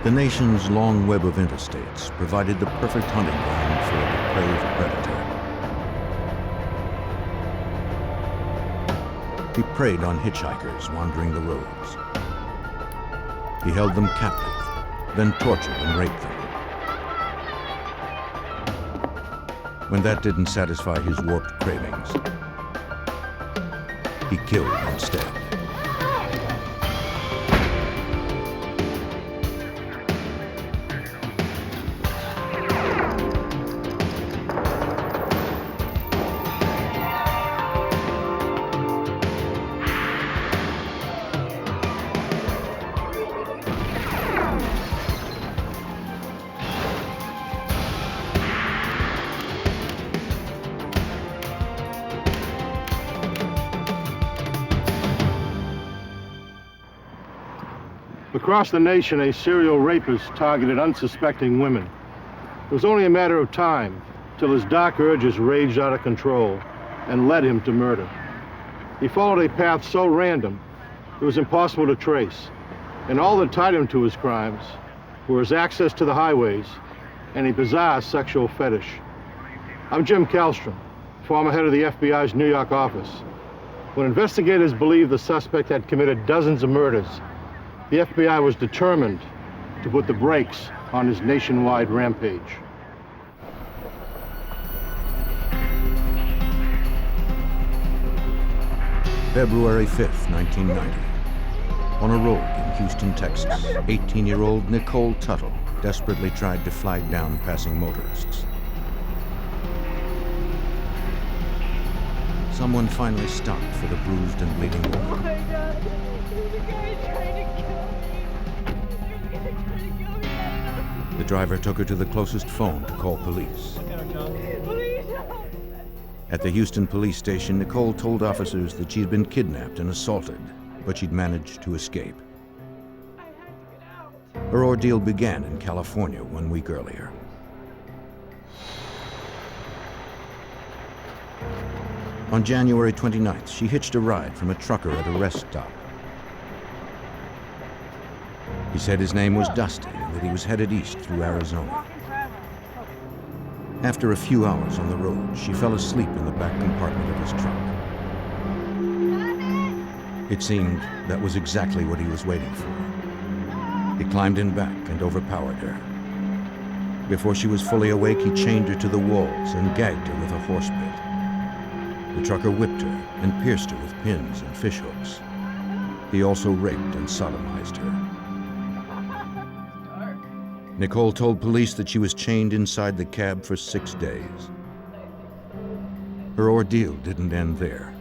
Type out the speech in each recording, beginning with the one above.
The nation's long web of interstates provided the perfect hunting ground for a depraved predator. He preyed on hitchhikers wandering the roads. He held them captive, then tortured and raped them. When that didn't satisfy his warped cravings, he killed instead. Across the nation, a serial rapist targeted unsuspecting women. It was only a matter of time till his dark urges raged out of control and led him to murder. He followed a path so random, it was impossible to trace, and all that tied him to his crimes were his access to the highways and a bizarre sexual fetish. I'm Jim Kallstrom, former head of the FBI's New York office. When investigators believed the suspect had committed dozens of murders, the FBI was determined to put the brakes on his nationwide rampage. February 5th, 1990. On a road in Houston, Texas, 18-year-old Nicole Turtle desperately tried to flag down passing motorists. Someone finally stopped for the bruised and bleeding woman. Oh my God. The guy is trying to kill me. The driver took her to the closest phone to call police. Please help. At the Houston police station, Nicole told officers that she'd been kidnapped and assaulted, but she'd managed to escape. I have to get out. Her ordeal began in California 1 week earlier. On January 29th, she hitched a ride from a trucker at a rest stop. He said his name was Dusty and that he was headed east through Arizona. After a few hours on the road, she fell asleep in the back compartment of his truck. It seemed that was exactly what he was waiting for. He climbed in back and overpowered her. Before she was fully awake, he chained her to the walls and gagged her with a horse bit. The trucker whipped her and pierced her with pins and fishhooks. He also raped and sodomized her. Nicole told police that she was chained inside the cab for 6 days. Her ordeal didn't end there.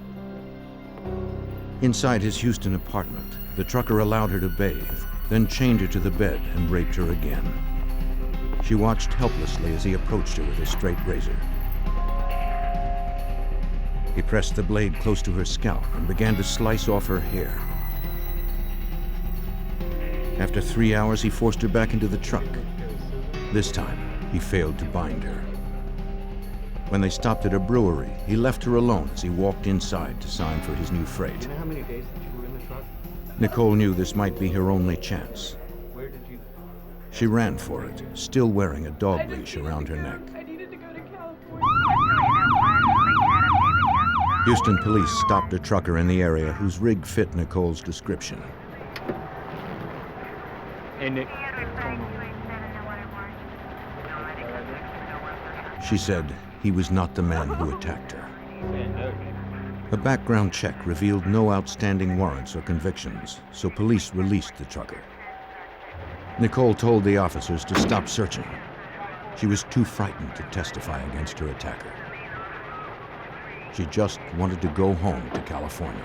Inside his Houston apartment, the trucker allowed her to bathe, then chained her to the bed and raped her again. She watched helplessly as he approached her with a straight razor. He pressed the blade close to her scalp and began to slice off her hair. After 3 hours, he forced her back into the truck. This time, he failed to bind her. When they stopped at a brewery, he left her alone as he walked inside to sign for his new freight. Do you know how many days that you were in the truck? Nicole knew this might be her only chance. Where did you... She ran for it, still wearing a dog leash around her neck. I needed to go to California. Houston police stopped a trucker in the area whose rig fit Nicole's description. Hey, Nick. She said he was not the man who attacked her. A background check revealed no outstanding warrants or convictions, so police released the trucker. Nicole told the officers to stop searching. She was too frightened to testify against her attacker. She just wanted to go home to California.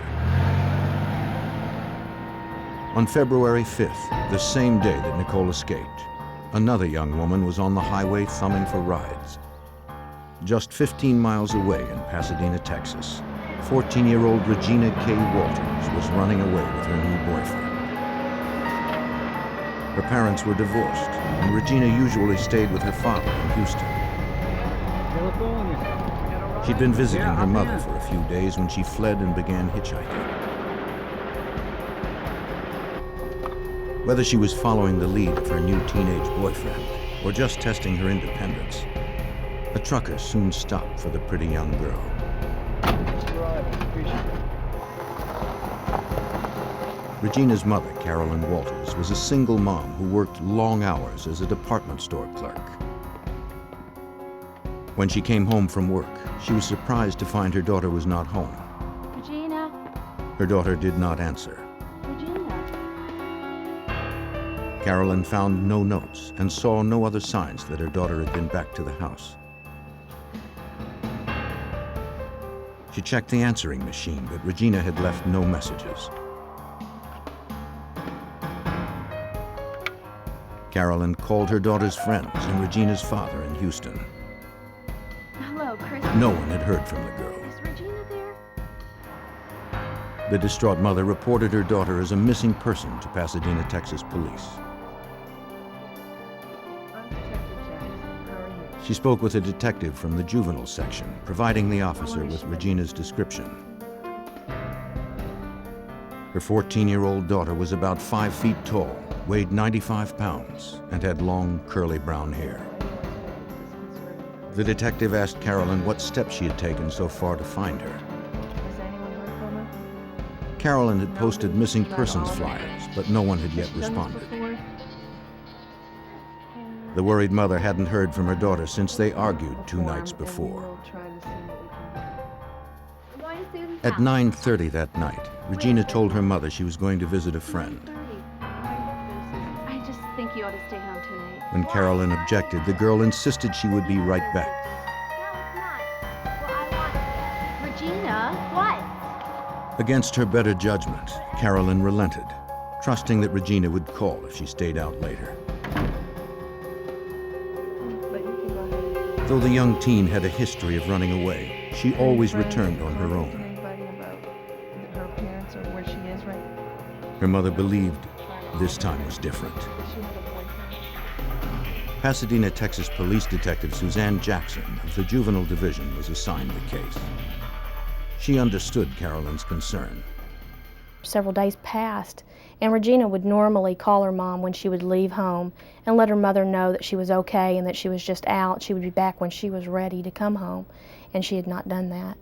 On February 5th, the same day that Nicole escaped, another young woman was on the highway thumbing for rides. Just 15 miles away in Pasadena, Texas, 14-year-old Regina K was running away with her new boyfriend. Her parents were divorced, and Regina usually stayed with her father in Houston. She'd been visiting her mother for a few days when she fled and began hitchhiking. Whether she was following the lead of her new teenage boyfriend or just testing her independence, a trucker soon stopped for the pretty young girl. Regina's mother, Carolyn Walters, was a single mom who worked long hours as a department store clerk. When she came home from work, she was surprised to find her daughter was not home. Regina? Her daughter did not answer. Regina? Carolyn found no notes and saw no other signs that her daughter had been back to the house. She checked the answering machine, but Regina had left no messages. Carolyn called her daughter's friends and Regina's father in Houston. Hello, Chris. No one had heard from the girl. Is Regina there? The distraught mother reported her daughter as a missing person to Pasadena, Texas police. I'm Detective Jackson. How are you? She spoke with a detective from the juvenile section, providing the officer with Regina's description. Her 14-year-old daughter was about 5 feet tall, weighed 95 pounds, and had long, curly brown hair. The detective asked Carolyn what steps she had taken so far to find her. Has anyone heard from her? Carolyn had posted missing persons flyers, but no one had yet Done this responded. before? The worried mother hadn't heard from her daughter since they argued 2 nights before. We'll try to see what we can do. At 9:30 that night, Regina told her mother she was going to visit a friend. I just think you ought to stay home tonight. When Carolyn objected, the girl insisted she would be right back. No, it's not. Well, I want Regina, what? Against her better judgment, Carolyn relented, trusting that Regina would call if she stayed out later. But you can go ahead. Though the young teen had a history of running away, she always returned on her own. Anybody about her parents or where she is right now? Her mother believed this time was different. Does she have a boyfriend? Pasadena, Texas police detective Suzanne Jackson of the Juvenile Division was assigned the case. She understood Carolyn's concern. Several days passed, and Regina would normally call her mom when she would leave home and let her mother know that she was okay and that she was just out. She would be back when she was ready to come home, and she had not done that.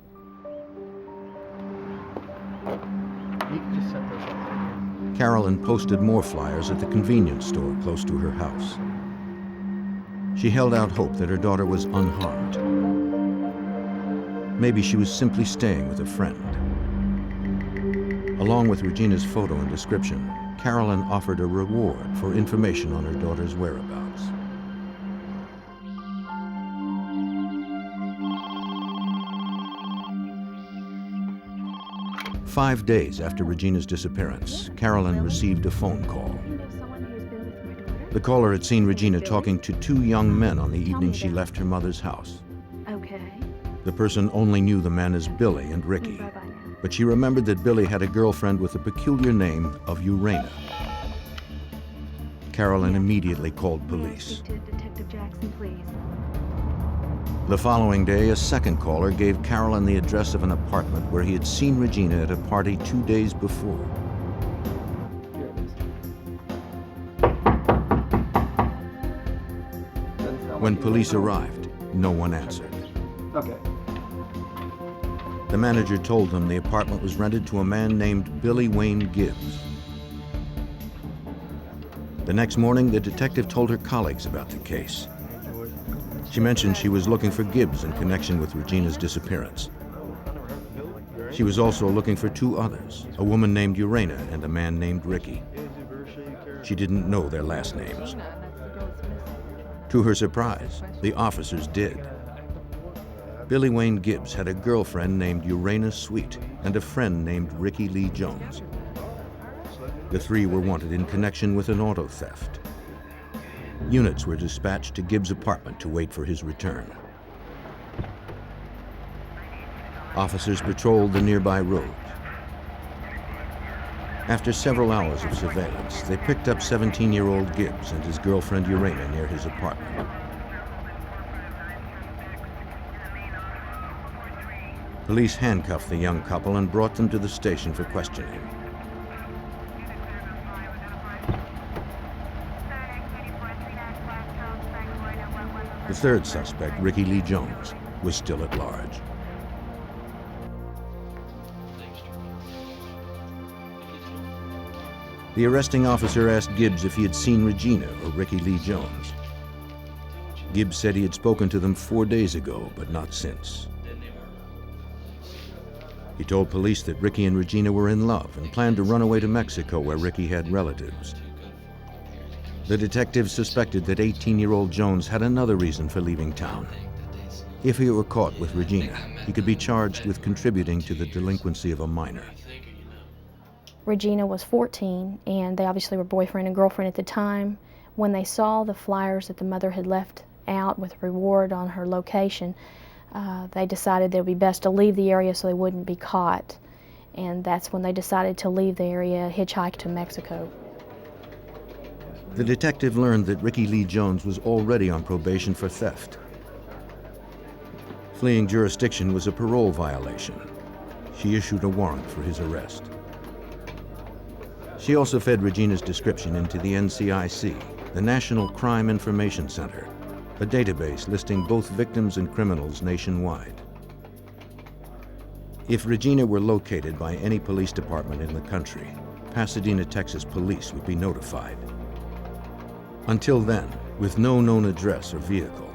You can just set those up there. Carolyn posted more flyers at the convenience store close to her house. She held out hope that her daughter was unharmed. Maybe she was simply staying with a friend. Along with Regina's photo and description, Carolyn offered a reward for information on her daughter's whereabouts. "5 days after Regina's disappearance, Carolyn received a phone call. You know someone who's been with my daughter? The caller had seen Regina talking to 2 young men on the evening she left her mother's house. Okay. The person only knew the men as Billy and Ricky, Bye-bye now. but she remembered that Billy had a girlfriend with the peculiar name of Urena. Carolyn immediately called May I police. speak to Detective Jackson, please? The following day, a second caller gave Carolyn the address of an apartment where he had seen Regina at a party 2 days before. Here it is. Doesn't sound When like police you- arrived, no one answered. Okay. The manager told them the apartment was rented to a man named Billy Wayne Gibbs. The next morning, the detective told her colleagues about the case. She mentioned she was looking for Gibbs in connection with Regina's disappearance. She was also looking for 2 others, a woman named Urena and a man named Ricky. She didn't know their last names. To her surprise, the officers did. Billy Wayne Gibbs had a girlfriend named Urena Sweet and a friend named Ricky Lee Jones. The 3 were wanted in connection with an auto theft. Units were dispatched to Gibbs' apartment to wait for his return. Officers patrolled the nearby road. After several hours of surveillance, they picked up 17-year-old Gibbs and his girlfriend Urena near his apartment. Police handcuffed the young couple and brought them to the station for questioning. The third suspect, Ricky Lee Jones, was still at large. The arresting officer asked Gibbs if he had seen Regina or Ricky Lee Jones. Gibbs said he had spoken to them 4 days ago, but not since. He told police that Ricky and Regina were in love and planned to run away to Mexico, where Ricky had relatives. The detectives suspected that 18-year-old Jones had another reason for leaving town. If he were caught with Regina, he could be charged with contributing to the delinquency of a minor. Regina was 14, and they obviously were boyfriend and girlfriend at the time. When they saw the flyers that the mother had left out with reward on her location, they decided it would be best to leave the area so they wouldn't be caught. And that's when they decided to leave the area, hitchhike to Mexico. The detective learned that Ricky Lee Jones was already on probation for theft. Fleeing jurisdiction was a parole violation. She issued a warrant for his arrest. She also fed Regina's description into the NCIC, the National Crime Information Center, a database listing both victims and criminals nationwide. If Regina were located by any police department in the country, Pasadena, Texas police would be notified. Until then, with no known address or vehicle,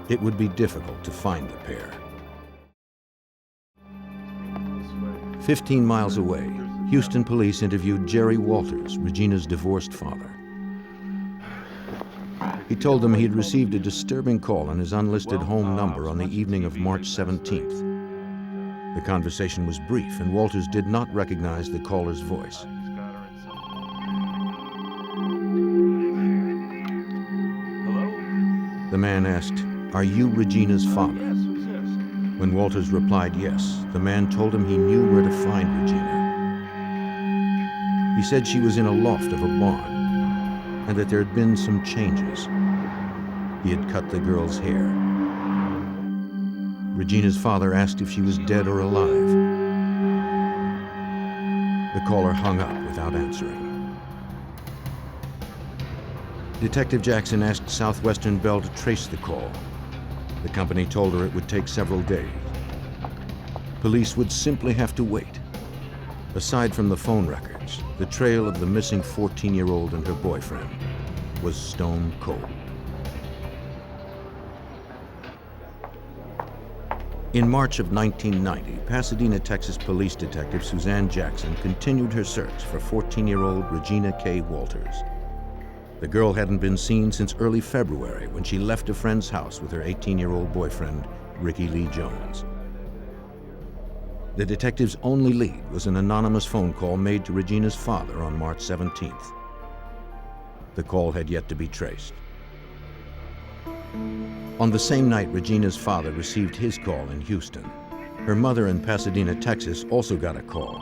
it would be difficult to find the pair. 15 miles away, Houston police interviewed Jerry Walters, Regina's divorced father. He told them he had received a disturbing call on his unlisted home number on the evening of March 17th. The conversation was brief, and Walters did not recognize the caller's voice. The man asked, "Are you Regina's father?" When Walters replied yes, the man told him he knew where to find Regina. He said she was in a loft of a barn, and that there had been some changes. He had cut the girl's hair. Regina's father asked if she was dead or alive. The caller hung up without answering. Detective Jackson asked Southwestern Bell to trace the call. The company told her it would take several days. Police would simply have to wait. Aside from the phone records, the trail of the missing 14-year-old and her boyfriend was stone cold. In March of 1990, Pasadena, Texas police detective Suzanne Jackson continued her search for 14-year-old Regina K. Walters. The girl hadn't been seen since early February, when she left a friend's house with her 18-year-old boyfriend, Ricky Lee Jones. The detective's only lead was an anonymous phone call made to Regina's father on March 17th. The call had yet to be traced. On the same night Regina's father received his call in Houston, her mother in Pasadena, Texas, also got a call.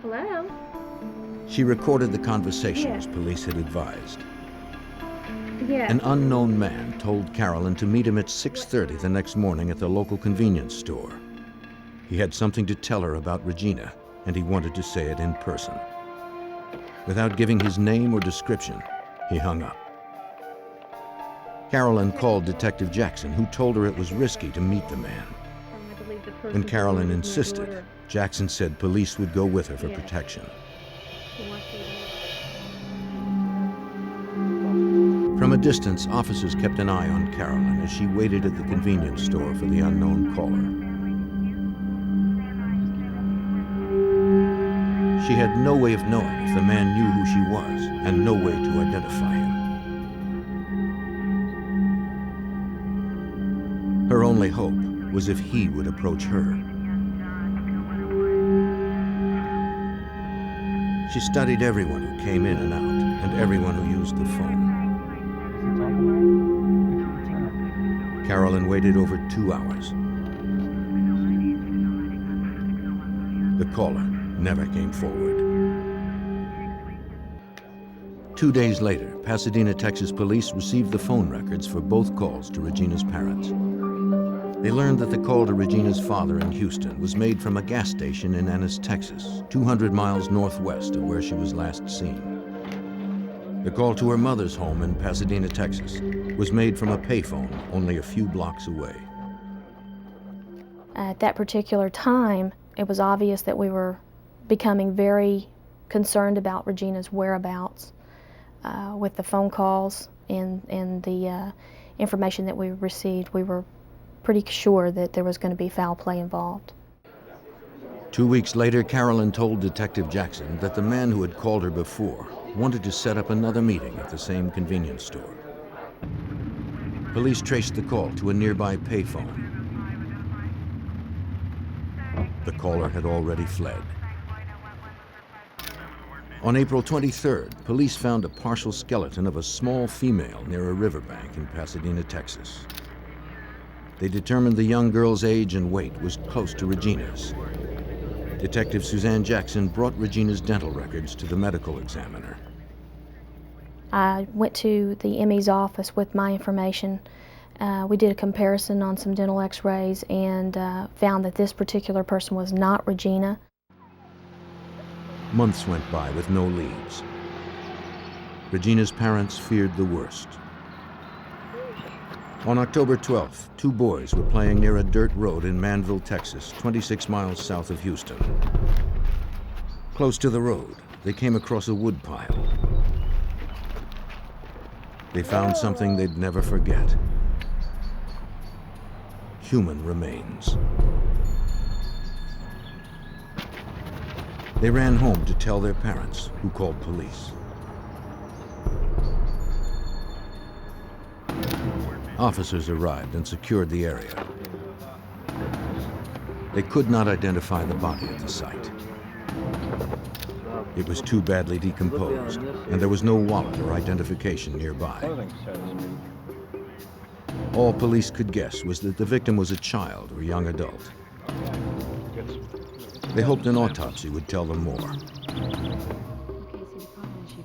Hello? She recorded the conversation as police had advised. Yeah. An unknown man told Carolyn to meet him at 6:30 the next morning at the local convenience store. He had something to tell her about Regina, and he wanted to say it in person. Without giving his name or description, he hung up. Carolyn called Detective Jackson, who told her it was risky to meet the man. When Carolyn insisted, Jackson said police would go with her for protection. From a distance, officers kept an eye on Carolyn as she waited at the convenience store for the unknown caller. She had no way of knowing if the man knew who she was, and no way to identify him. Her only hope was if he would approach her. She studied everyone who came in and out, and everyone who used the phone. Carolyn waited over 2 hours. The caller never came forward. 2 days later, Pasadena, Texas police received the phone records for both calls to Regina's parents. They learned that the call to Regina's father in Houston was made from a gas station in Ennis, Texas, 200 miles northwest of where she was last seen. The call to her mother's home in Pasadena, Texas, was made from a payphone only a few blocks away. At that particular time, it was obvious that we were becoming very concerned about Regina's whereabouts. With the phone calls and the information that we received, we were pretty sure that there was going to be foul play involved. 2 weeks later, Carolyn told Detective Jackson that the man who had called her before wanted to set up another meeting at the same convenience store. Police traced the call to a nearby payphone. The caller had already fled. On April 23rd, police found a partial skeleton of a small female near a riverbank in Pasadena, Texas. They determined the young girl's age and weight was close to Regina's. Detective Suzanne Jackson brought Regina's dental records to the medical examiner. I went to the ME's office with my information. We did a comparison on some dental x-rays and found that this particular person was not Regina. Months went by with no leads. Regina's parents feared the worst. On October 12th, 2 boys were playing near a dirt road in Manville, Texas, 26 miles south of Houston. Close to the road, they came across a wood pile. They found something they'd never forget: human remains. They ran home to tell their parents, who called police. Officers arrived and secured the area. They could not identify the body at the site. It was too badly decomposed, and there was no wallet or identification nearby. All police could guess was that the victim was a child or young adult. They hoped an autopsy would tell them more.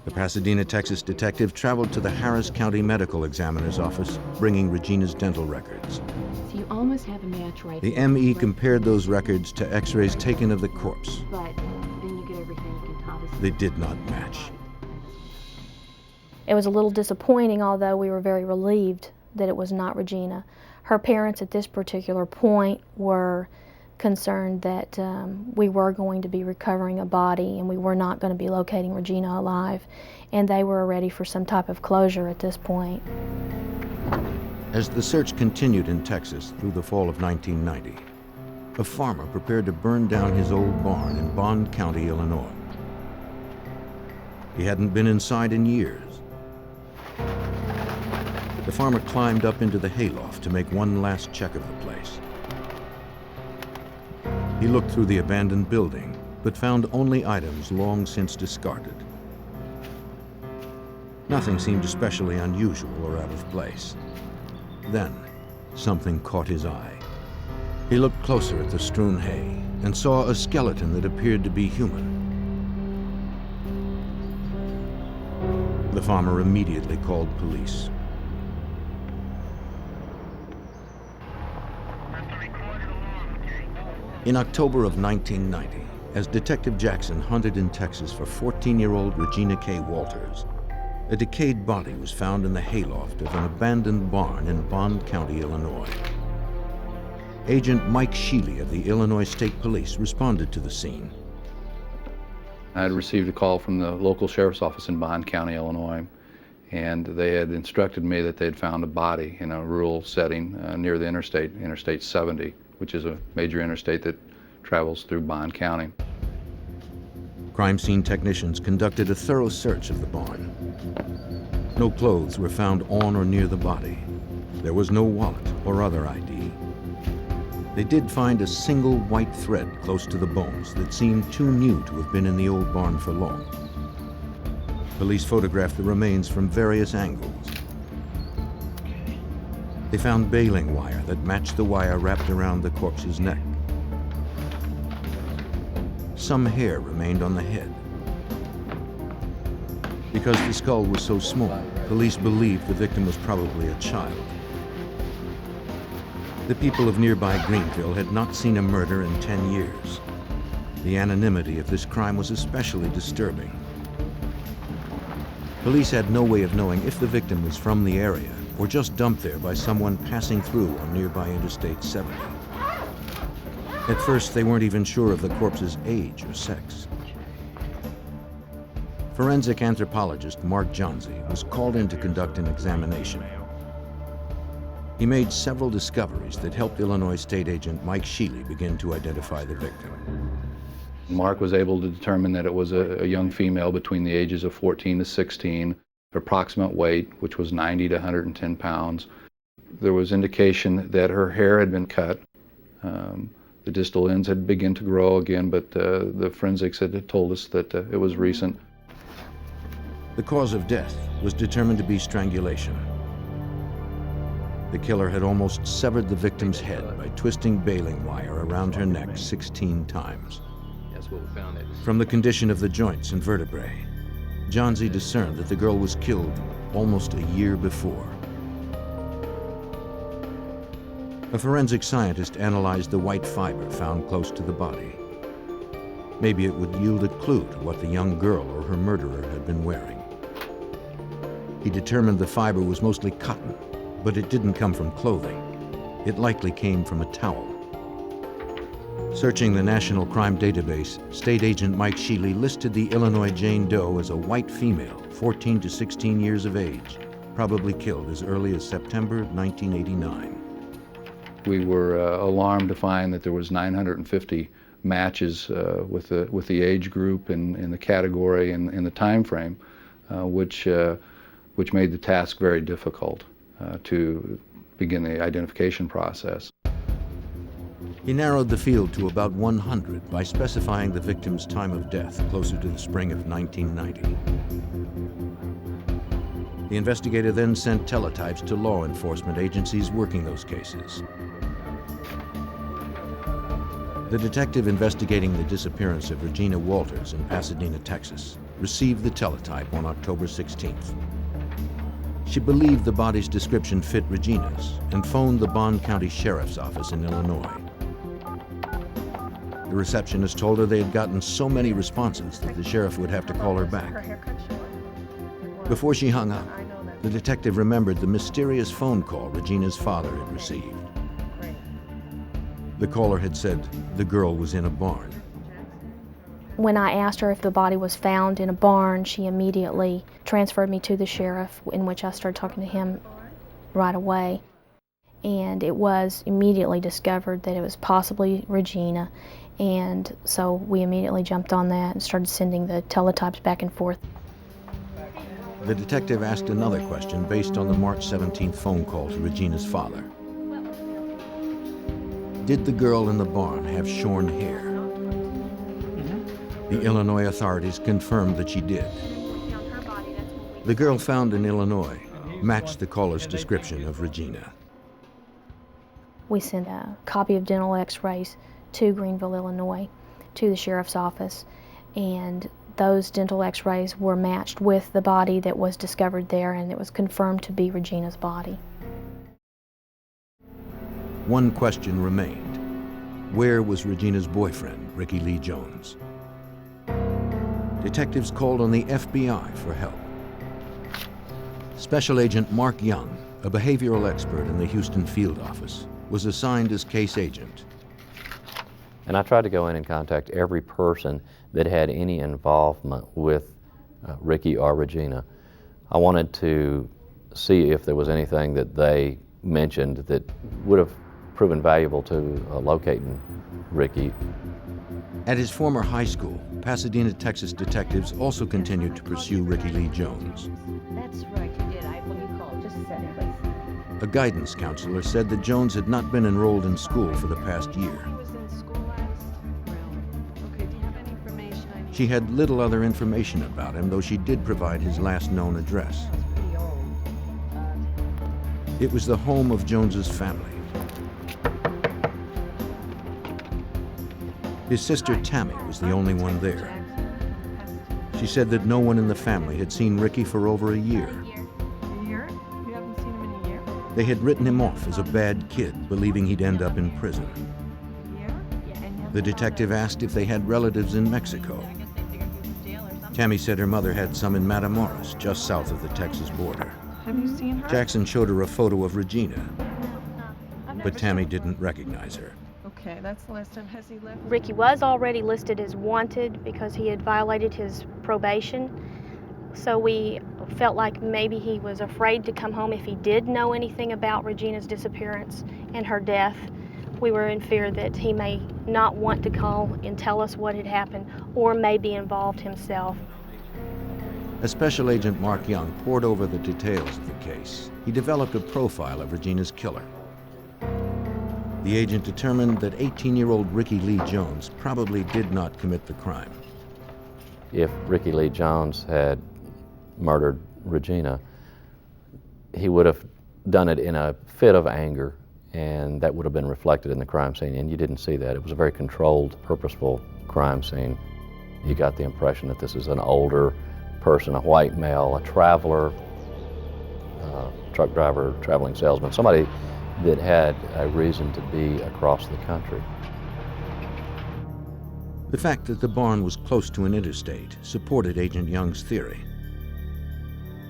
The Pasadena, Texas detective traveled to the Harris County Medical Examiner's office, bringing Regina's dental records. So you almost have a match right The there. ME compared those records to x-rays taken of the corpse. But then you get everything you can obviously. They did not match. It was a little disappointing, although we were very relieved that it was not Regina. Her parents at this particular point were concerned that we were going to be recovering a body and we were not going to be locating Regina alive, and they were ready for some type of closure at this point. As the search continued in Texas through the fall of 1990, a farmer prepared to burn down his old barn in Bond County, Illinois. He hadn't been inside in years. The farmer climbed up into the hayloft to make one last check of the place. He looked through the abandoned building, but found only items long since discarded. Nothing seemed especially unusual or out of place. Then, something caught his eye. He looked closer at the strewn hay and saw a skeleton that appeared to be human. The farmer immediately called police. In October of 1990, as Detective Jackson hunted in Texas for 14-year-old Regina K. Walters, a decayed body was found in the hayloft of an abandoned barn in Bond County, Illinois. Agent Mike Sheely of the Illinois State Police responded to the scene. I had received a call from the local sheriff's office in Bond County, Illinois, and they had instructed me that they had found a body in a rural setting near the Interstate 70, which is a major interstate that travels through Bond County. Crime scene technicians conducted a thorough search of the barn. No clothes were found on or near the body. There was no wallet or other ID. They did find a single white thread close to the bones that seemed too new to have been in the old barn for long. Police photographed the remains from various angles. They found baling wire that matched the wire wrapped around the corpse's neck. Some hair remained on the head. Because the skull was so small, police believed the victim was probably a child. The people of nearby Greenville had not seen a murder in 10 years. The anonymity of this crime was especially disturbing. Police had no way of knowing if the victim was from the area or just dumped there by someone passing through on nearby Interstate 70. At first, they weren't even sure of the corpse's age or sex. Forensic anthropologist Mark Johnsey was called in to conduct an examination. He made several discoveries that helped Illinois State Agent Mike Sheely begin to identify the victim. Mark was able to determine that it was a young female between the ages of 14 to 16, her approximate weight, which was 90 to 110 pounds. There was indication that her hair had been cut. The distal ends had begun to grow again, but the forensics had told us that it was recent. The cause of death was determined to be strangulation. The killer had almost severed the victim's head by twisting baling wire around her neck 16 times. That's what we found. From the condition of the joints and vertebrae, Johnsey discerned that the girl was killed almost a year before. A forensic scientist analyzed the white fiber found close to the body. Maybe it would yield a clue to what the young girl or her murderer had been wearing. He determined the fiber was mostly cotton, but it didn't come from clothing. It likely came from a towel. Searching the National Crime Database, State Agent Mike Sheely listed the Illinois Jane Doe as a white female, 14 to 16 years of age, probably killed as early as September 1989. We were alarmed to find that there was 950 matches with the age group and the category and the time frame, which made the task very difficult to begin the identification process. He narrowed the field to about 100 by specifying the victim's time of death closer to the spring of 1990. The investigator then sent teletypes to law enforcement agencies working those cases. The detective investigating the disappearance of Regina Walters in Pasadena, Texas, received the teletype on October 16th. She believed the body's description fit Regina's and phoned the Bond County Sheriff's Office in Illinois. The receptionist told her they had gotten so many responses that the sheriff would have to call her back. Before she hung up, the detective remembered the mysterious phone call Regina's father had received. The caller had said the girl was in a barn. When I asked her if the body was found in a barn, she immediately transferred me to the sheriff, in which I started talking to him right away. And it was immediately discovered that it was possibly Regina, and so we immediately jumped on that and started sending the teletypes back and forth. The detective asked another question based on the March 17th phone call to Regina's father. Did the girl in the barn have shorn hair? The Illinois authorities confirmed that she did. The girl found in Illinois matched the caller's description of Regina. We sent a copy of dental x-rays to Greenville, Illinois, to the sheriff's office, and those dental x-rays were matched with the body that was discovered there, and it was confirmed to be Regina's body. One question remained. Where was Regina's boyfriend, Ricky Lee Jones? Detectives called on the FBI for help. Special Agent Mark Young, a behavioral expert in the Houston field office, was assigned as case agent. And I tried to go in and contact every person that had any involvement with Ricky or Regina. I wanted to see if there was anything that they mentioned that would have proven valuable to locating Ricky. At his former high school, Pasadena, Texas detectives also continued to pursue Ricky Lee Jones. That's right, you did. What do you call it? Just a second, please. A guidance counselor said that Jones had not been enrolled in school for the past year. She had little other information about him, though she did provide his last known address. It was the home of Jones's family. His sister Tammy was the only one there. She said that no one in the family had seen Ricky for over a year. A year? You haven't seen him in a year? They had written him off as a bad kid, believing he'd end up in prison. A year? The detective asked if they had relatives in Mexico. Tammy said her mother had some in Matamoros, just south of the Texas border. Have you seen her? Jackson showed her a photo of Regina, but Tammy didn't recognize her. Okay, that's the last time. Has he left? Ricky was already listed as wanted because he had violated his probation. So we felt like maybe he was afraid to come home if he did know anything about Regina's disappearance and her death. We were in fear that he may not want to call and tell us what had happened or may be involved himself. As Special Agent Mark Young pored over the details of the case, he developed a profile of Regina's killer. The agent determined that 18-year-old Ricky Lee Jones probably did not commit the crime. If Ricky Lee Jones had murdered Regina, he would have done it in a fit of anger, and that would have been reflected in the crime scene, and you didn't see that. It was a very controlled, purposeful crime scene. You got the impression that this is an older person, a white male, a traveler, truck driver, traveling salesman, somebody that had a reason to be across the country. The fact that the barn was close to an interstate supported Agent Young's theory.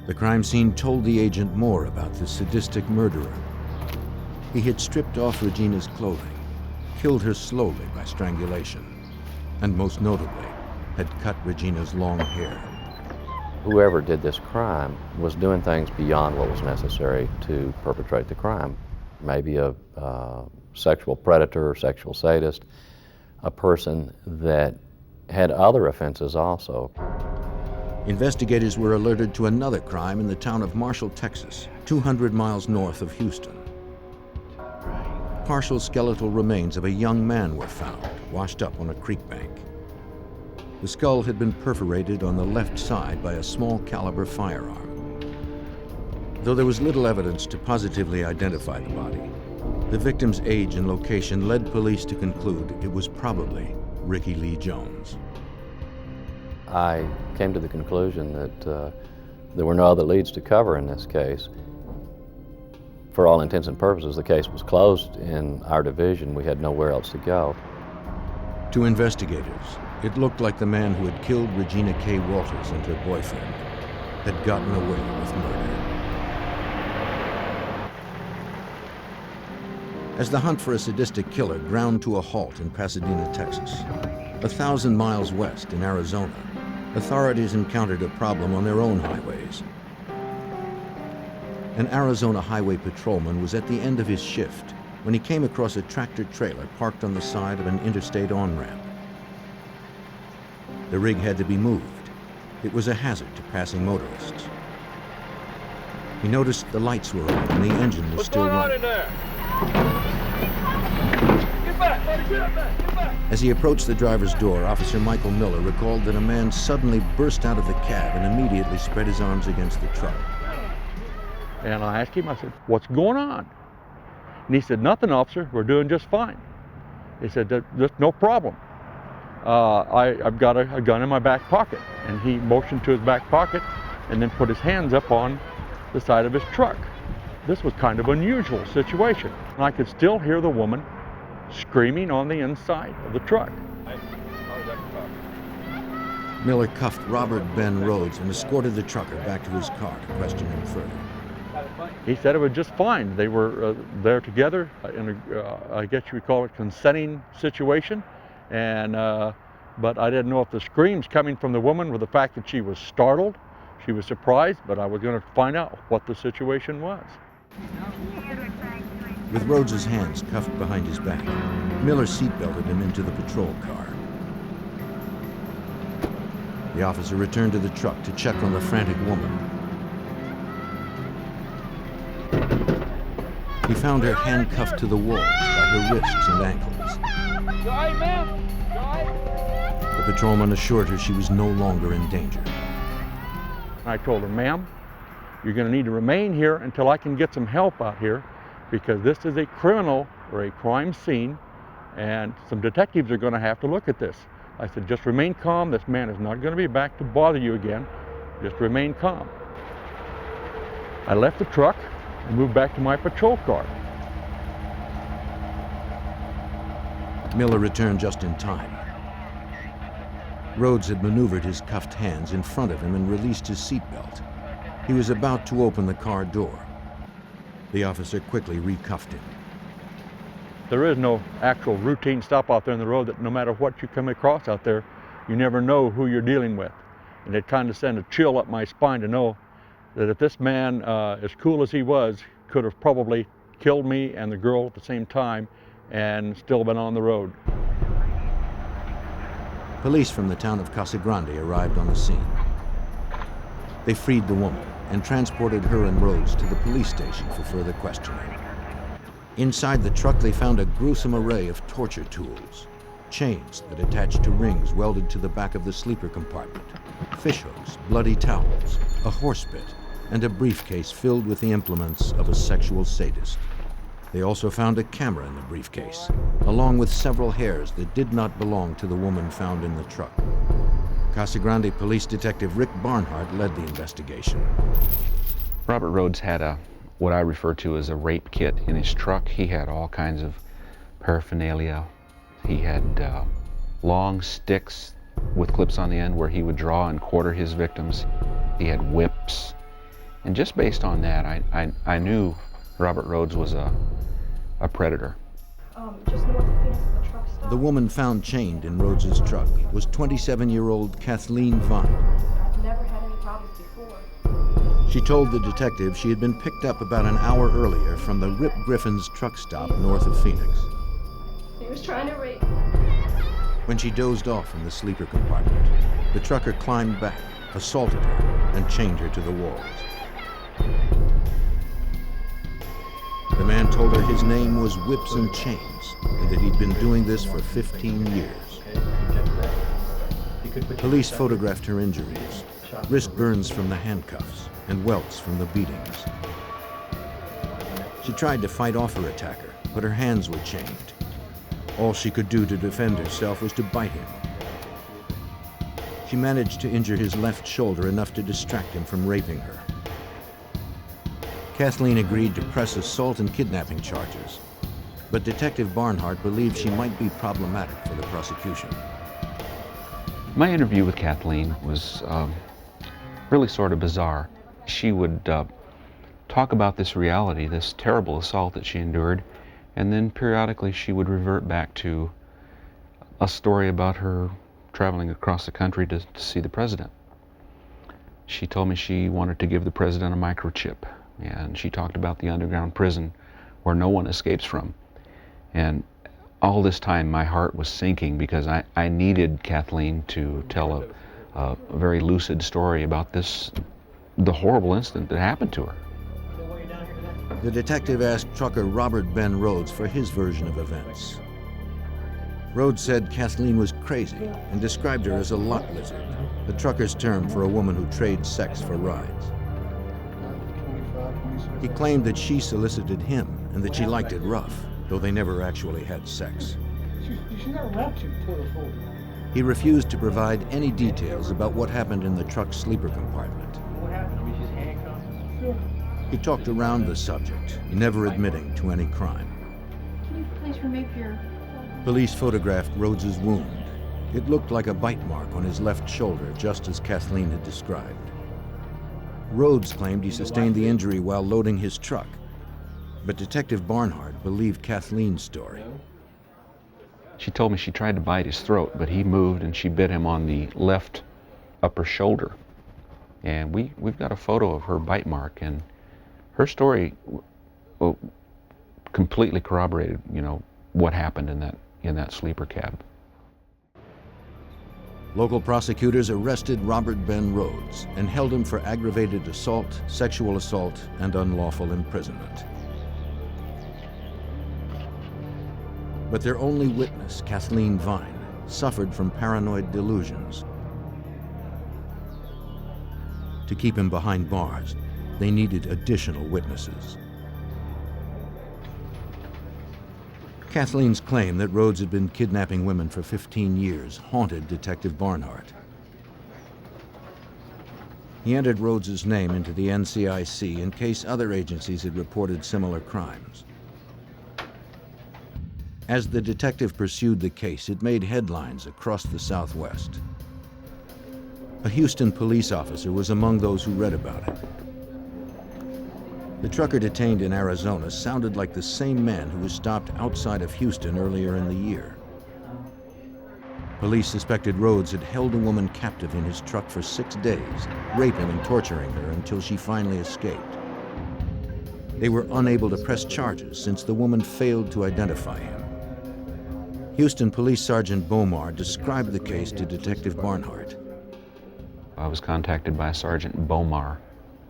The crime scene told the agent more about the sadistic murderer. He had stripped off Regina's clothing, killed her slowly by strangulation, and most notably, had cut Regina's long hair. Whoever did this crime was doing things beyond what was necessary to perpetrate the crime. Maybe a sexual predator or sexual sadist, a person that had other offenses also. Investigators were alerted to another crime in the town of Marshall, Texas, 200 miles north of Houston. Partial skeletal remains of a young man were found, washed up on a creek bank. The skull had been perforated on the left side by a small caliber firearm. Though there was little evidence to positively identify the body, the victim's age and location led police to conclude it was probably Ricky Lee Jones. I came to the conclusion that there were no other leads to cover in this case. For all intents and purposes, the case was closed in our division. We had nowhere else to go. To investigators, it looked like the man who had killed Regina K. Walters and her boyfriend had gotten away with murder. As the hunt for a sadistic killer ground to a halt in Pasadena, Texas, 1,000 miles west in Arizona, authorities encountered a problem on their own highways. An Arizona highway patrolman was at the end of his shift when he came across a tractor-trailer parked on the side of an interstate on-ramp. The rig had to be moved. It was a hazard to passing motorists. He noticed the lights were on and the engine was still running. As he approached the driver's door, Officer Michael Miller recalled that a man suddenly burst out of the cab and immediately spread his arms against the truck. And I asked him, I said, "What's going on?" And he said, "Nothing, officer, we're doing just fine." He said, "There's no problem. I've got a gun in my back pocket." And he motioned to his back pocket and then put his hands up on the side of his truck. This was kind of an unusual situation. And I could still hear the woman screaming on the inside of the truck. Miller cuffed Robert Ben Rhoades and escorted the trucker back to his car to question him further. He said it was just fine. They were there together in a, I guess you would call it, consenting situation. And, but I didn't know if the screams coming from the woman were the fact that she was startled, she was surprised, but I was going to find out what the situation was. With Rhodes's hands cuffed behind his back, Miller seatbelted him into the patrol car. The officer returned to the truck to check on the frantic woman. He found her handcuffed to the walls by her wrists and ankles. The patrolman assured her she was no longer in danger. I told her, "Ma'am, you're going to need to remain here until I can get some help out here, because this is a criminal or a crime scene, and some detectives are going to have to look at this." I said, "Just remain calm. This man is not going to be back to bother you again. Just remain calm." I left the truck and moved back to my patrol car. Miller returned just in time. Rhoades had maneuvered his cuffed hands in front of him and released his seatbelt. He was about to open the car door. The officer quickly recuffed him. There is no actual routine stop out there in the road that no matter what you come across out there, you never know who you're dealing with. And it kind of sent a chill up my spine to know that if this man, as cool as he was, could have probably killed me and the girl at the same time and still been on the road. Police from the town of Casa Grande arrived on the scene. They freed the woman and transported her and Rhoades to the police station for further questioning. Inside the truck, they found a gruesome array of torture tools. Chains that attached to rings welded to the back of the sleeper compartment, fishhooks, bloody towels, a horse bit, and a briefcase filled with the implements of a sexual sadist. They also found a camera in the briefcase, along with several hairs that did not belong to the woman found in the truck. Casa Grande Police Detective Rick Barnhart led the investigation. Robert Rhoades had what I refer to as a rape kit in his truck. He had all kinds of paraphernalia. He had long sticks with clips on the end where he would draw and quarter his victims. He had whips. And just based on that, I knew Robert Rhoades was a predator. Just north of Phoenix at the truck stop. The woman found chained in Rhoades' truck was 27-year-old Kathleen Vine. I've never had any problems before. She told the detective she had been picked up about an hour earlier from the Rip Griffin's truck stop north of Phoenix. He was trying to rape. When she dozed off in the sleeper compartment, the trucker climbed back, assaulted her, and chained her to the walls. The man told her his name was Whips and Chains, and that he'd been doing this for 15 years. Police photographed her injuries, wrist burns from the handcuffs, and welts from the beatings. She tried to fight off her attacker, but her hands were chained. All she could do to defend herself was to bite him. She managed to injure his left shoulder enough to distract him from raping her. Kathleen agreed to press assault and kidnapping charges, but Detective Barnhart believed she might be problematic for the prosecution. My interview with Kathleen was really sort of bizarre. She would talk about this reality, this terrible assault that she endured, and then periodically she would revert back to a story about her traveling across the country to see the president. She told me she wanted to give the president a microchip, and she talked about the underground prison where no one escapes from. And all this time my heart was sinking because I needed Kathleen to tell a very lucid story about the horrible incident that happened to her. The detective asked trucker Robert Ben Rhoades for his version of events. Rhoades said Kathleen was crazy and described her as a lot lizard, the trucker's term for a woman who trades sex for rides. He claimed that she solicited him and that she liked it rough, though they never actually had sex. He refused to provide any details about what happened in the truck's sleeper compartment. He talked around the subject, never admitting to any crime. Can you please remove your... Police photographed Rhoades' wound. It looked like a bite mark on his left shoulder, just as Kathleen had described. Rhoades claimed he sustained the injury while loading his truck, but Detective Barnhart believed Kathleen's story. She told me she tried to bite his throat, but he moved and she bit him on the left upper shoulder. And we've got a photo of her bite mark, and her story completely corroborated, what happened in that sleeper cab. Local prosecutors arrested Robert Ben Rhoades and held him for aggravated assault, sexual assault, and unlawful imprisonment. But their only witness, Kathleen Vine, suffered from paranoid delusions. To keep him behind bars, they needed additional witnesses. Kathleen's claim that Rhoades had been kidnapping women for 15 years haunted Detective Barnhart. He entered Rhoades' name into the NCIC in case other agencies had reported similar crimes. As the detective pursued the case, it made headlines across the Southwest. A Houston police officer was among those who read about it. The trucker detained in Arizona sounded like the same man who was stopped outside of Houston earlier in the year. Police suspected Rhoades had held a woman captive in his truck for 6 days, raping and torturing her until she finally escaped. They were unable to press charges since the woman failed to identify him. Houston Police Sergeant Bomar described the case to Detective Barnhart. I was contacted by Sergeant Bomar.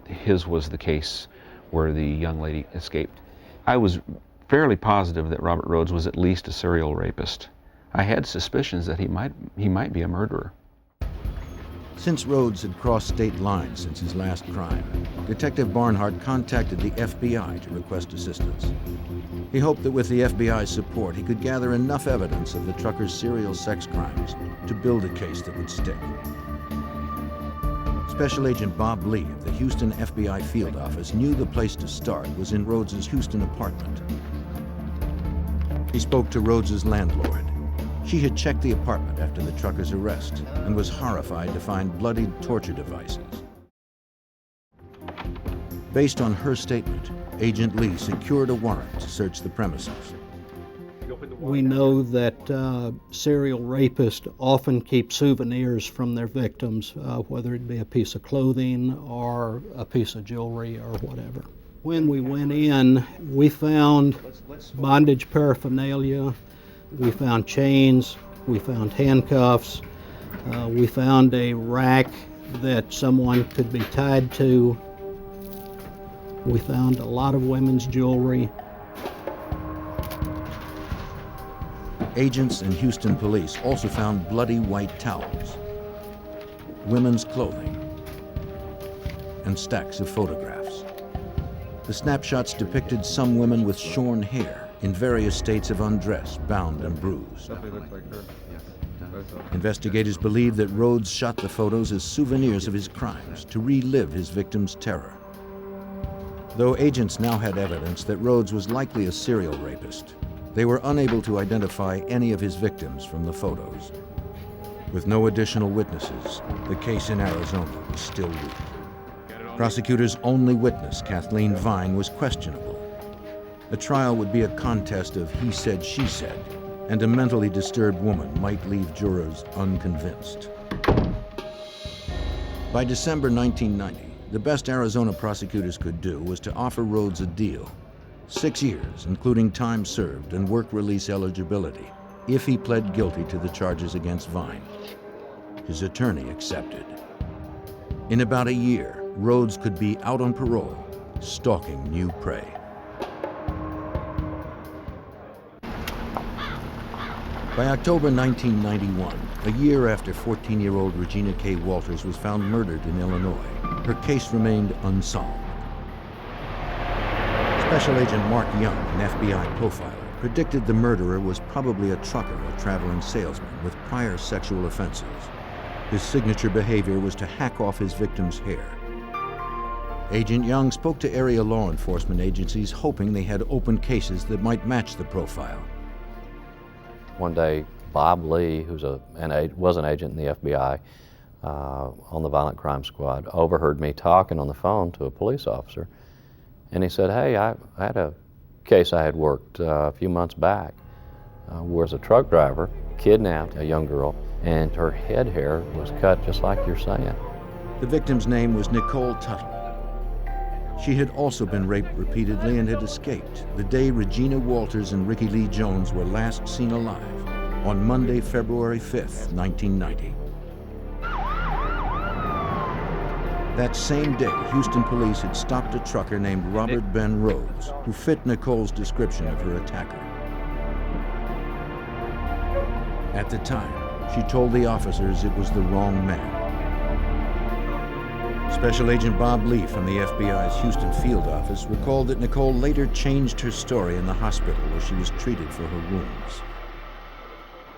His was the case where the young lady escaped. I was fairly positive that Robert Rhoades was at least a serial rapist. I had suspicions that he might be a murderer. Since Rhoades had crossed state lines since his last crime, Detective Barnhart contacted the FBI to request assistance. He hoped that with the FBI's support, he could gather enough evidence of the trucker's serial sex crimes to build a case that would stick. Special Agent Bob Lee of the Houston FBI field office knew the place to start was in Rhoades' Houston apartment. He spoke to Rhoades' landlord. She had checked the apartment after the trucker's arrest and was horrified to find bloodied torture devices. Based on her statement, Agent Lee secured a warrant to search the premises. We know that serial rapists often keep souvenirs from their victims, whether it be a piece of clothing or a piece of jewelry or whatever. When we went in, we found bondage paraphernalia, we found chains, we found handcuffs, we found a rack that someone could be tied to. We found a lot of women's jewelry. Agents and Houston police also found bloody white towels, women's clothing, and stacks of photographs. The snapshots depicted some women with shorn hair in various states of undress, bound and bruised. Investigators believe that Rhoades shot the photos as souvenirs of his crimes to relive his victims' terror. Though agents now had evidence that Rhoades was likely a serial rapist, they were unable to identify any of his victims from the photos. With no additional witnesses, the case in Arizona was still weak. Prosecutors' only witness, Kathleen Vine, was questionable. A trial would be a contest of he said, she said, and a mentally disturbed woman might leave jurors unconvinced. By December 1990, the best Arizona prosecutors could do was to offer Rhoades a deal. 6 years, including time served and work release eligibility, if he pled guilty to the charges against Vine. His attorney accepted. In about a year, Rhoades could be out on parole, stalking new prey. By October 1991, a year after 14-year-old Regina K. Walters was found murdered in Illinois, her case remained unsolved. Special Agent Mark Young, an FBI profiler, predicted the murderer was probably a trucker or traveling salesman with prior sexual offenses. His signature behavior was to hack off his victim's hair. Agent Young spoke to area law enforcement agencies hoping they had open cases that might match the profile. One day, Bob Lee, who was an agent in the FBI on the Violent Crime Squad, overheard me talking on the phone to a police officer. And he said, hey, I had a case I had worked a few months back where a truck driver kidnapped a young girl and her head hair was cut just like you're saying. The victim's name was Nicole Turtle. She had also been raped repeatedly and had escaped the day Regina Walters and Ricky Lee Jones were last seen alive on Monday, February 5th, 1990. That same day, Houston police had stopped a trucker named Robert Ben Rhoades, who fit Nicole's description of her attacker. At the time, she told the officers it was the wrong man. Special Agent Bob Lee from the FBI's Houston field office recalled that Nicole later changed her story in the hospital where she was treated for her wounds.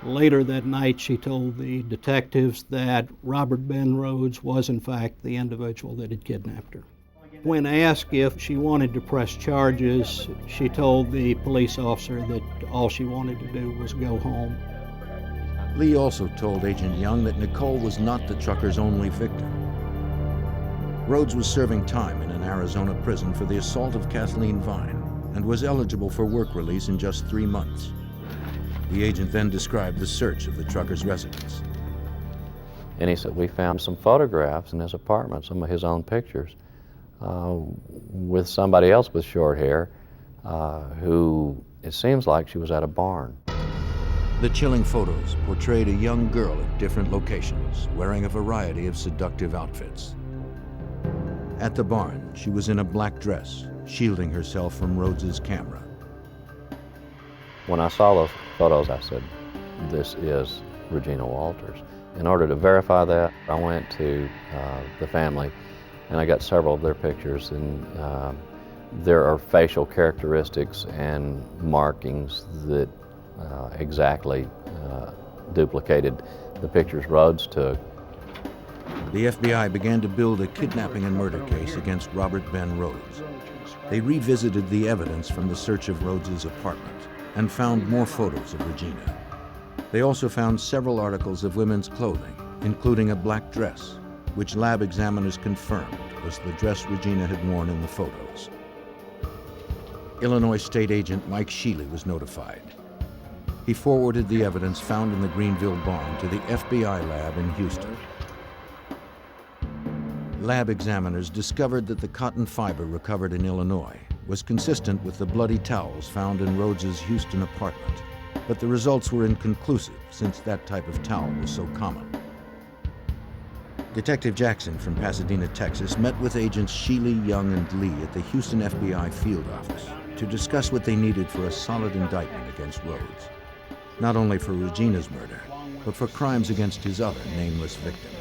Later that night, she told the detectives that Robert Ben Rhoades was in fact the individual that had kidnapped her. When asked if she wanted to press charges, she told the police officer that all she wanted to do was go home. Lee also told Agent Young that Nicole was not the trucker's only victim. Rhoades was serving time in an Arizona prison for the assault of Kathleen Vine and was eligible for work release in just 3 months. The agent then described the search of the trucker's residence. And he said, we found some photographs in his apartment, some of his own pictures, with somebody else with short hair, who it seems like she was at a barn. The chilling photos portrayed a young girl at different locations, wearing a variety of seductive outfits. At the barn, she was in a black dress, shielding herself from Rhoades' camera. When I saw those photos, I said, this is Regina Walters. In order to verify that, I went to the family and I got several of their pictures, and there are facial characteristics and markings that exactly duplicated the pictures Rhoades took. The FBI began to build a kidnapping and murder case against Robert Ben Rhoades. They revisited the evidence from the search of Rhoades' apartment and found more photos of Regina. They also found several articles of women's clothing, including a black dress, which lab examiners confirmed was the dress Regina had worn in the photos. Illinois State Agent Mike Sheely was notified. He forwarded the evidence found in the Greenville barn to the FBI lab in Houston. Lab examiners discovered that the cotton fiber recovered in Illinois was consistent with the bloody towels found in Rhoades' Houston apartment, but the results were inconclusive since that type of towel was so common. Detective Jackson from Pasadena, Texas, met with agents Sheely, Young, and Lee at the Houston FBI field office to discuss what they needed for a solid indictment against Rhoades, not only for Regina's murder, but for crimes against his other nameless victims.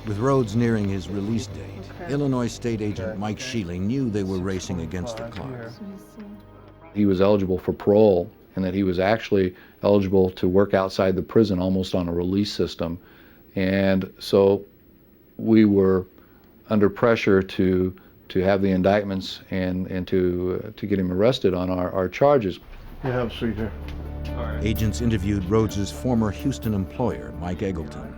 With Rhoades nearing his release date, Illinois State Agent Mike Sheely knew they were racing against the clock. He was eligible for parole, and that he was actually eligible to work outside the prison almost on a release system. And so we were under pressure to have the indictments and to get him arrested on our charges. You have a seat here. Agents interviewed Rhoades' former Houston employer, Mike Eggleton.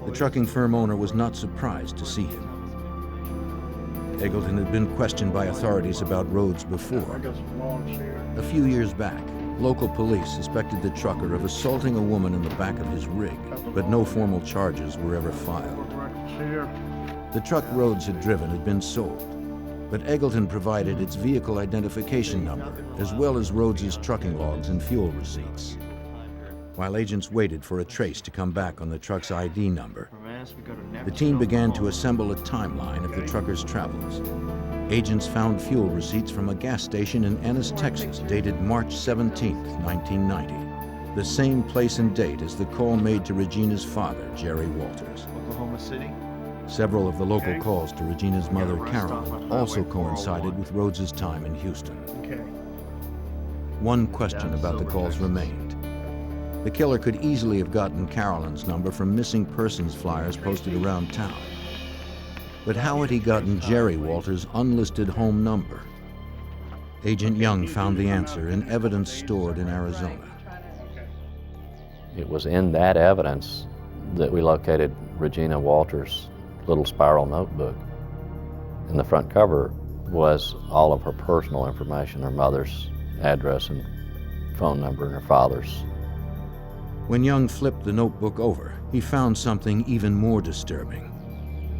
The trucking firm owner was not surprised to see him. Eggleton had been questioned by authorities about Rhoades before. A few years back, local police suspected the trucker of assaulting a woman in the back of his rig, but no formal charges were ever filed. The truck Rhoades had driven had been sold, but Eggleton provided its vehicle identification number, as well as Rhoades' trucking logs and fuel receipts. While agents waited for a trace to come back on the truck's ID number, the team began to assemble a timeline of the trucker's travels. Agents found fuel receipts from a gas station in Ennis, Texas, dated March 17, 1990, the same place and date as the call made to Regina's father, Jerry Walters. Oklahoma City. Several of the local calls to Regina's mother, Carolyn, also coincided with Rhoades' time in Houston. One question about the calls remained. The killer could easily have gotten Carolyn's number from missing persons flyers posted around town. But how had he gotten Jerry Walters' unlisted home number? Agent Young found the answer in evidence stored in Arizona. It was in that evidence that we located Regina Walters' little spiral notebook. And the front cover was all of her personal information, her mother's address and phone number, and her father's. When Young flipped the notebook over, he found something even more disturbing.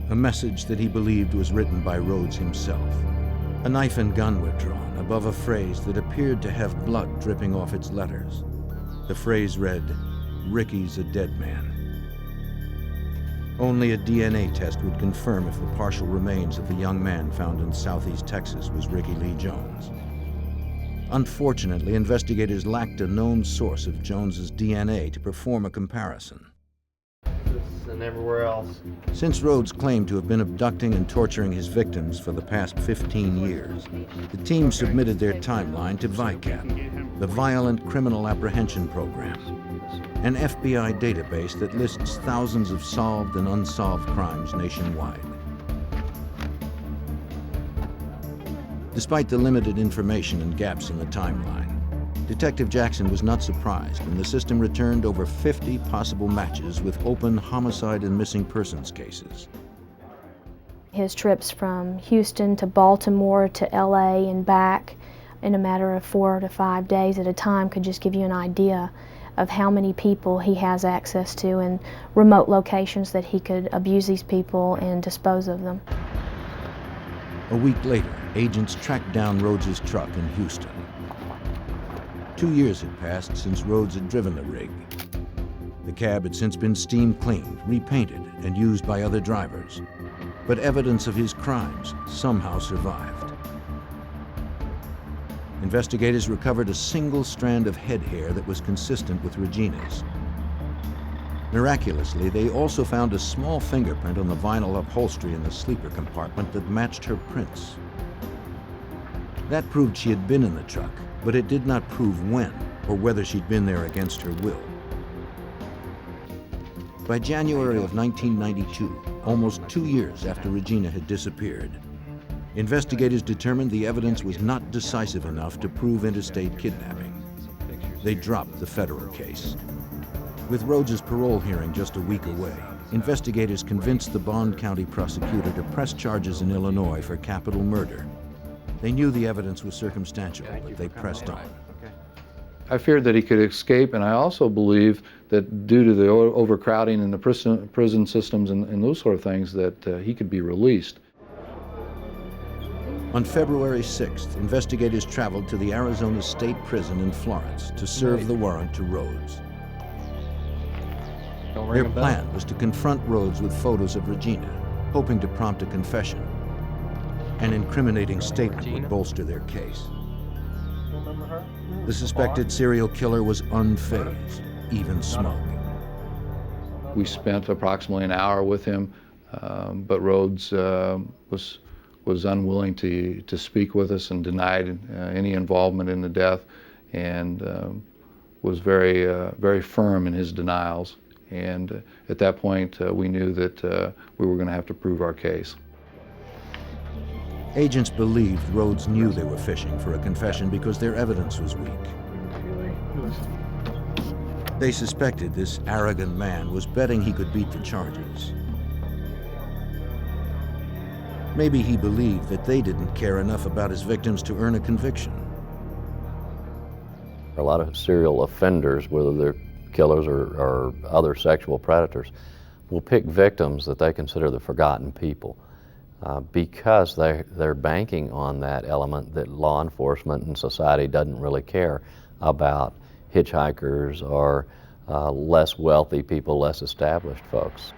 A message that he believed was written by Rhoades himself. A knife and gun were drawn above a phrase that appeared to have blood dripping off its letters. The phrase read, "Ricky's a dead man." Only a DNA test would confirm if the partial remains of the young man found in southeast Texas was Ricky Lee Jones. Unfortunately, investigators lacked a known source of Jones's DNA to perform a comparison. And everywhere else. Since Rhoades claimed to have been abducting and torturing his victims for the past 15 years, the team submitted their timeline to VICAP, the Violent Criminal Apprehension Program, an FBI database that lists thousands of solved and unsolved crimes nationwide. Despite the limited information and gaps in the timeline, Detective Jackson was not surprised when the system returned over 50 possible matches with open homicide and missing persons cases. His trips from Houston to Baltimore to LA and back in a matter of 4 to 5 days at a time could just give you an idea of how many people he has access to and remote locations that he could abuse these people and dispose of them. A week later, agents tracked down Rhoades' truck in Houston. 2 years had passed since Rhoades had driven the rig. The cab had since been steam cleaned, repainted, and used by other drivers. But evidence of his crimes somehow survived. Investigators recovered a single strand of head hair that was consistent with Regina's. Miraculously, they also found a small fingerprint on the vinyl upholstery in the sleeper compartment that matched her prints. That proved she had been in the truck, but it did not prove when or whether she'd been there against her will. By January of 1992, almost 2 years after Regina had disappeared, investigators determined the evidence was not decisive enough to prove interstate kidnapping. They dropped the federal case. With Rhoades' parole hearing just a week away, investigators convinced the Bond County prosecutor to press charges in Illinois for capital murder. They knew the evidence was circumstantial, but they pressed on. I feared that he could escape, and I also believe that due to the overcrowding in the prison systems and those sort of things, that he could be released. On February 6th, investigators traveled to the Arizona State Prison in Florence to serve the warrant to Rhoades. Their plan was to confront Rhoades with photos of Regina, hoping to prompt a confession. An incriminating statement would bolster their case. The suspected serial killer was unfazed, even smug. We spent approximately an hour with him, but Rhoades was unwilling to speak with us and denied any involvement in the death, and was very firm in his denials. And at that point, we knew that we were going to have to prove our case. Agents believed Rhoades knew they were fishing for a confession because their evidence was weak. They suspected this arrogant man was betting he could beat the charges. Maybe he believed that they didn't care enough about his victims to earn a conviction. A lot of serial offenders, whether they're killers or other sexual predators, will pick victims that they consider the forgotten people. Because they're banking on that element that law enforcement and society doesn't really care about hitchhikers or less wealthy people, less established folks.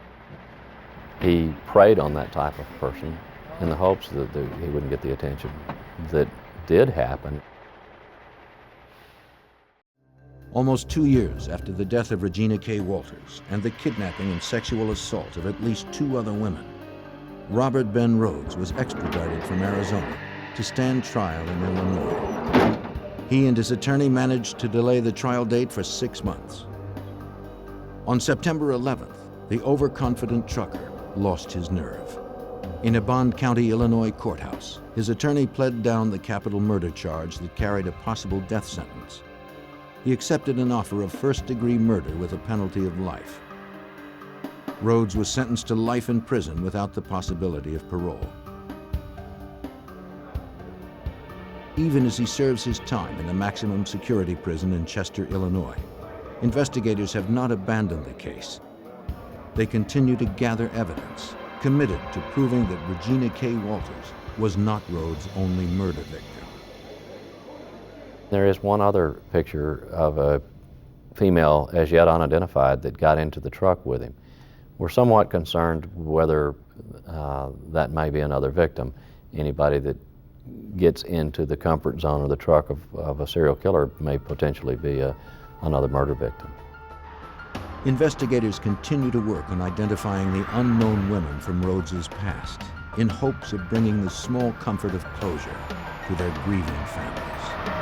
He preyed on that type of person in the hopes that he wouldn't get the attention that did happen. Almost 2 years after the death of Regina K. Walters and the kidnapping and sexual assault of at least 2 other women, Robert Ben Rhoades was extradited from Arizona to stand trial in Illinois. He and his attorney managed to delay the trial date for 6 months. On September 11th, the overconfident trucker lost his nerve. In a Bond County, Illinois courthouse, his attorney pled down the capital murder charge that carried a possible death sentence. He accepted an offer of first-degree murder with a penalty of life. Rhoades was sentenced to life in prison without the possibility of parole. Even as he serves his time in the maximum security prison in Chester, Illinois, investigators have not abandoned the case. They continue to gather evidence, committed to proving that Regina K. Walters was not Rhoades' only murder victim. There is one other picture of a female as yet unidentified that got into the truck with him. We're somewhat concerned whether that may be another victim. Anybody that gets into the comfort zone of the truck of a serial killer may potentially be another murder victim. Investigators continue to work on identifying the unknown women from Rhoades' past in hopes of bringing the small comfort of closure to their grieving families.